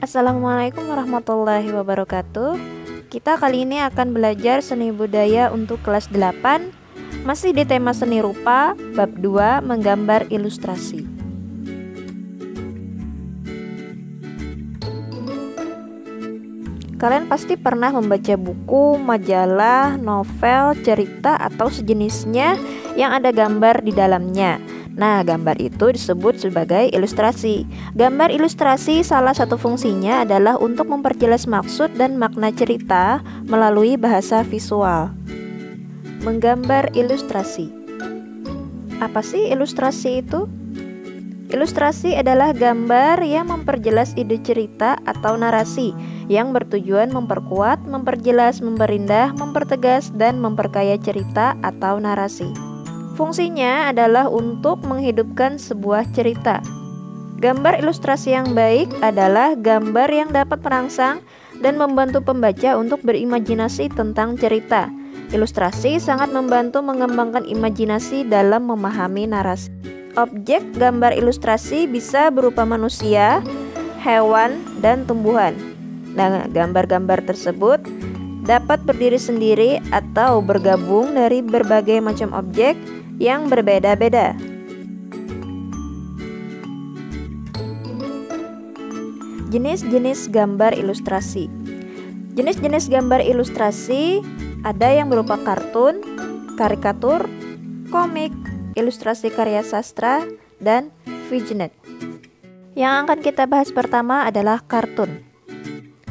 Assalamualaikum warahmatullahi wabarakatuh. Kita kali ini akan belajar seni budaya untuk kelas 8, masih di tema seni rupa, bab 2, menggambar ilustrasi. Kalian pasti pernah membaca buku, majalah, novel, cerita, atau sejenisnya yang ada gambar di dalamnya. Nah, gambar itu disebut sebagai ilustrasi. Gambar ilustrasi salah satu fungsinya adalah untuk memperjelas maksud dan makna cerita melalui bahasa visual. Menggambar ilustrasi. Apa sih ilustrasi itu? Ilustrasi adalah gambar yang memperjelas ide cerita atau narasi yang bertujuan memperkuat, memperjelas, memperindah, mempertegas, dan memperkaya cerita atau narasi. Fungsinya adalah untuk menghidupkan sebuah cerita. Gambar ilustrasi yang baik adalah gambar yang dapat merangsang dan membantu pembaca untuk berimajinasi tentang cerita. Ilustrasi sangat membantu mengembangkan imajinasi dalam memahami narasi. Objek gambar ilustrasi bisa berupa manusia, hewan, dan tumbuhan. Nah, gambar-gambar tersebut dapat berdiri sendiri atau bergabung dari berbagai macam objek yang berbeda-beda. Jenis-jenis gambar ilustrasi. Jenis-jenis gambar ilustrasi ada yang berupa kartun, karikatur, komik, ilustrasi karya sastra, dan vignette. Yang akan kita bahas pertama adalah kartun.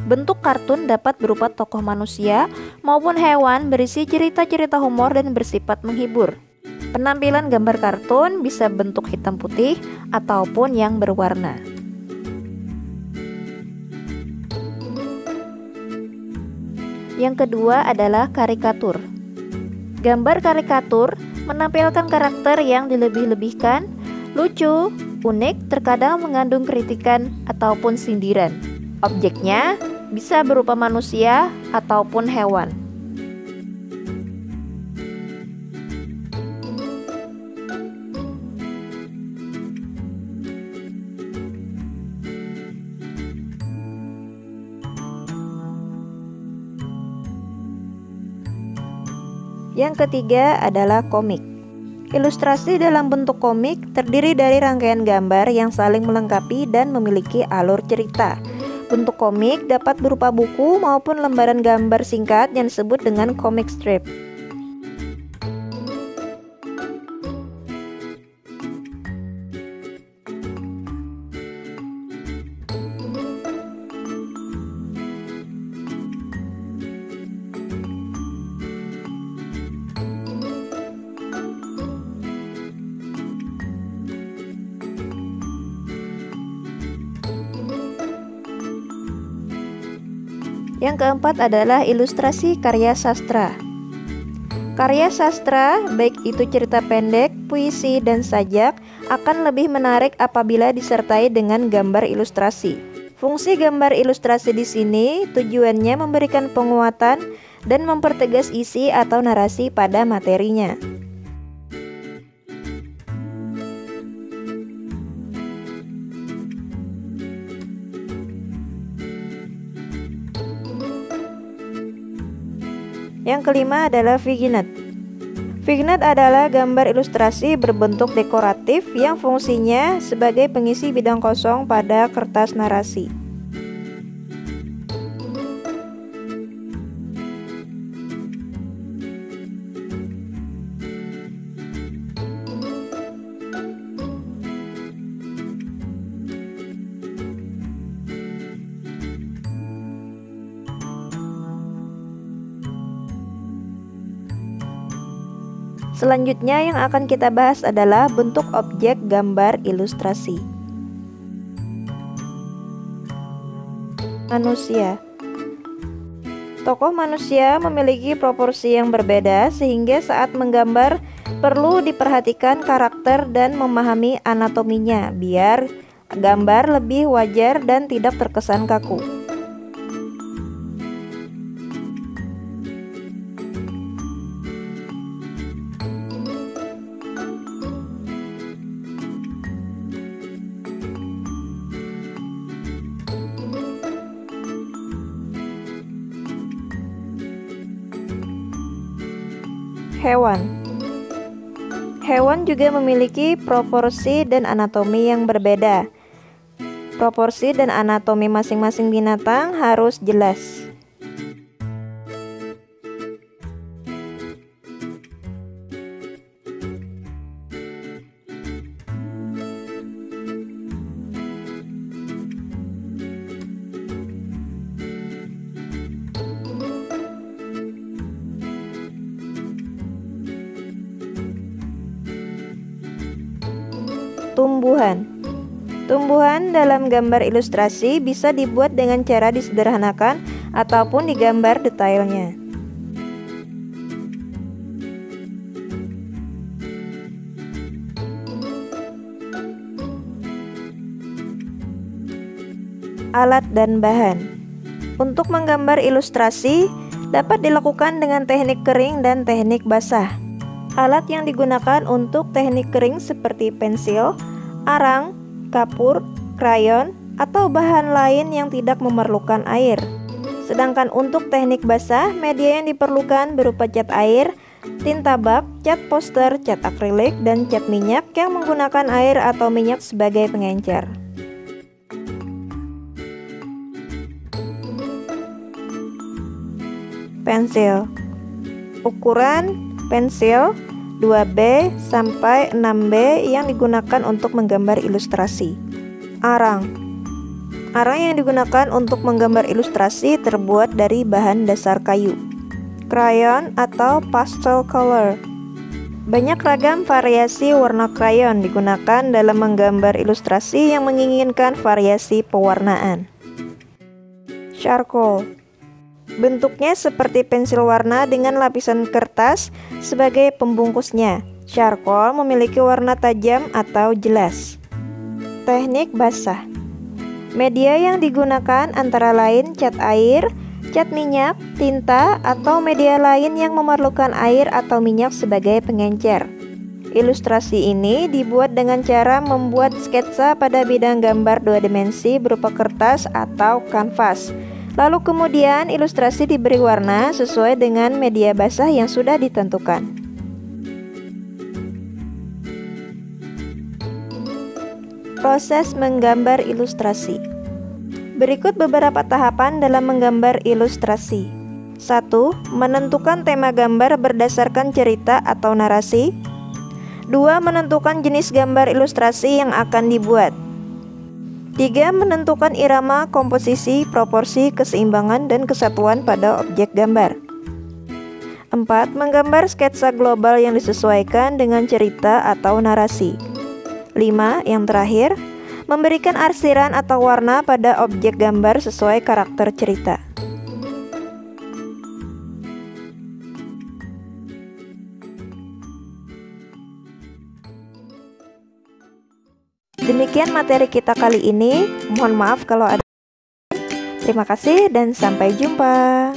Bentuk kartun dapat berupa tokoh manusia maupun hewan berisi cerita-cerita humor dan bersifat menghibur. Penampilan gambar kartun bisa bentuk hitam putih ataupun yang berwarna. Yang kedua adalah karikatur. Gambar karikatur menampilkan karakter yang dilebih-lebihkan, lucu, unik, terkadang mengandung kritikan ataupun sindiran. Objeknya bisa berupa manusia ataupun hewan. Yang ketiga adalah komik. Ilustrasi dalam bentuk komik terdiri dari rangkaian gambar yang saling melengkapi dan memiliki alur cerita. Bentuk komik dapat berupa buku maupun lembaran gambar singkat yang disebut dengan comic strip. Yang keempat adalah ilustrasi karya sastra. Karya sastra, baik itu cerita pendek, puisi, dan sajak, akan lebih menarik apabila disertai dengan gambar ilustrasi. Fungsi gambar ilustrasi di sini tujuannya memberikan penguatan dan mempertegas isi atau narasi pada materinya. Yang kelima adalah vignette. Vignette adalah gambar ilustrasi berbentuk dekoratif yang fungsinya sebagai pengisi bidang kosong pada kertas narasi. Selanjutnya yang akan kita bahas adalah bentuk objek gambar ilustrasi. Manusia. Tokoh manusia memiliki proporsi yang berbeda sehingga saat menggambar perlu diperhatikan karakter dan memahami anatominya biar gambar lebih wajar dan tidak terkesan kaku. Hewan. Hewan juga memiliki proporsi dan anatomi yang berbeda. Proporsi dan anatomi masing-masing binatang harus jelas. Tumbuhan. Tumbuhan dalam gambar ilustrasi bisa dibuat dengan cara disederhanakan ataupun digambar detailnya. Alat dan bahan. Untuk menggambar ilustrasi dapat dilakukan dengan teknik kering dan teknik basah. Alat yang digunakan untuk teknik kering seperti pensil, arang, kapur, krayon, atau bahan lain yang tidak memerlukan air. Sedangkan untuk teknik basah, media yang diperlukan berupa cat air, tinta bak, cat poster, cat akrilik, dan cat minyak yang menggunakan air atau minyak sebagai pengencer. Pensil. Ukuran pensil 2B sampai 6B yang digunakan untuk menggambar ilustrasi. Arang. Arang yang digunakan untuk menggambar ilustrasi terbuat dari bahan dasar kayu. Krayon atau pastel color. Banyak ragam variasi warna krayon digunakan dalam menggambar ilustrasi yang menginginkan variasi pewarnaan. Charcoal. Bentuknya seperti pensil warna dengan lapisan kertas sebagai pembungkusnya. Charcoal memiliki warna tajam atau jelas. Teknik basah. Media yang digunakan antara lain cat air, cat minyak, tinta, atau media lain yang memerlukan air atau minyak sebagai pengencer. Ilustrasi ini dibuat dengan cara membuat sketsa pada bidang gambar 2 dimensi berupa kertas atau kanvas. Lalu kemudian ilustrasi diberi warna sesuai dengan media basah yang sudah ditentukan. Proses menggambar ilustrasi. Berikut beberapa tahapan dalam menggambar ilustrasi. 1. Menentukan tema gambar berdasarkan cerita atau narasi. 2. Menentukan jenis gambar ilustrasi yang akan dibuat. 3. Menentukan irama, komposisi, proporsi, keseimbangan, dan kesatuan pada objek gambar. 4. Menggambar sketsa global yang disesuaikan dengan cerita atau narasi. 5. Yang terakhir, memberikan arsiran atau warna pada objek gambar sesuai karakter cerita. Demikian materi kita kali ini. Mohon maaf kalau ada. Terima kasih dan sampai jumpa.